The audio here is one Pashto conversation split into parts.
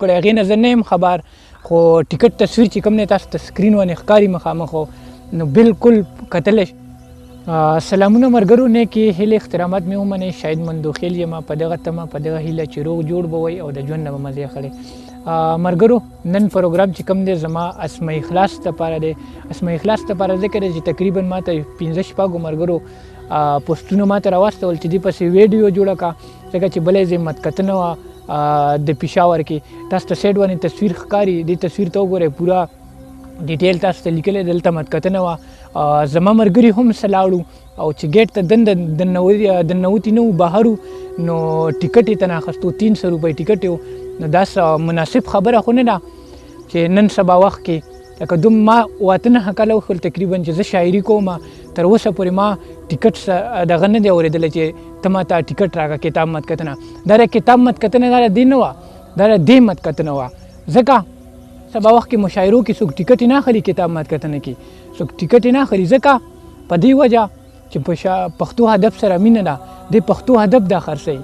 کړی هغې نه زه نه یم خبر خو ټیکټ تصویر چې کوم دی تاسو ته سکرین باندې ښکاري مخامخ نو بالکل کتلی سلامونه ملګرو نیکې هیلې احترامات مې ومنئ شاید مندوخیل یم په دغه تمه په دغه هیله چې روغ جوړ به وئ او د ژوند نه به مزې اخلئ ملګرو نن پروګرام چې کوم دی زما اسمه اخلاص دپاره دی اسمه اخلاص دپاره ذکر دی چې تقریبا ماته 15 شپږو ملګرو پوسټونه ماته راواستول چې دې پسې ویډیو جوړه کړه ځکه چې بله یې متکتنه وه د پېښور کې تاسو ته سایډ باندې تصویر ښکاري دې تصویر ته وګورئ پوره ډیټیل تاسو ته لیکلی دلته متکتنه وه زما ملګري هم څه لاړو او چې ګیټ ته دننوتي نه وو بهر نو ټیکټ یې ترې اخیستو 300 روپۍ ټیکټ یې نو دا مناسب خبره خو نه ده چې نن سبا وخت کې لکه ما 9 کاله وښول تقریبا چې زه شاعري کوم تر اوسه پورې ما ټیکټ دغه نه دی اورېدلی چې ته ما ته ټیکټ راکړه کتاب متکتنه دا د کتاب متکتنه دا د دې نه وه دا د دې متکتنه وه ځکه سبا وخت کې مشاعرو کې څوک ټیکټ نه اخلي کتاب متکتنه کې څوک ټیکټ نه اخلي ځکه په دې وجه چې پښتو ادب سره مینه ده د پښتو ادب دا خرڅوي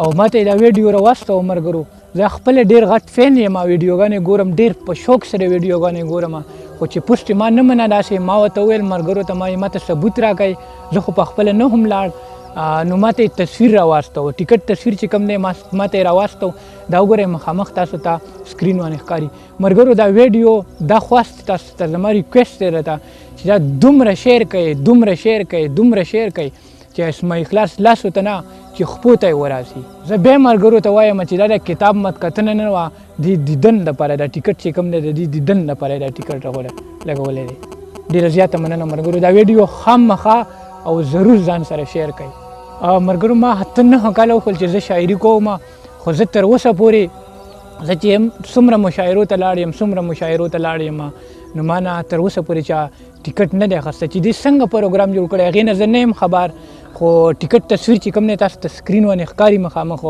او ما ته دا ویډیو راواستو ملګرو زه خپل ډېر غټ فین یم ویډیوګانې ګورم ډېر په شوق سره ویډیوګانې ګورم خو چې پوسټ ما نه منه داسې ما ورته وویل ملګرو ته ما ته ثبوت راکئ زه خو پخپله نه هم لاړ نو ما ته تصویر راواستو ټیکټ تصویر چې کوم دی ما ته یې راواستو دا وګورئ مخامخ تاسو ته سکرین باندې ښکاري ملګرو دا ویډیو دا خواست تاسو ته زما ریکویسټ دی راته چې دا دومره شیر کوئ دومره شیر کوئ دومره شیر کوئ چې اسمه اخلاص لاسو ته نه چې خپو ته یې وراسي زه بیا ملګرو ته وایم چې دا د کتاب متکتنه نه وه د دیدن دپاره دا ټیکټ چې کوم دی د دې دیدن دپاره دا ټیکټ لګولی دی ډېره زیاته مننه ملګرو دا ویډیو خامخا او ضرور ځان سره شیر کوئ ملګرو ما 9 کاله وښول چې زه شاعري کوم خو زه تر اوسه پورې زه چې یم څومره مشاعرو ته لاړ یم نو ما نه تر اوسه پورې چا ټیکټ نه دی اخیستی چې دې څنګه پروګرام جوړ کړی هغې نه زه نه یم خبر خو ټیکټ تصویر چې کوم دی تاسو ته سکرین باندې ښکاري مخامخ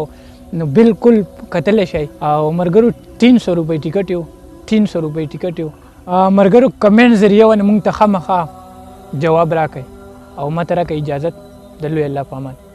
نو بالکل کتلی شئ او ملګرو 300 روپۍ ټیکټ یو 300 روپۍ ټیکټ یو ملګرو کمنټ ذریعه باندې موږ ته خامخا جواب راکئ او ما ته راکئ اجازت د لوی الله په امان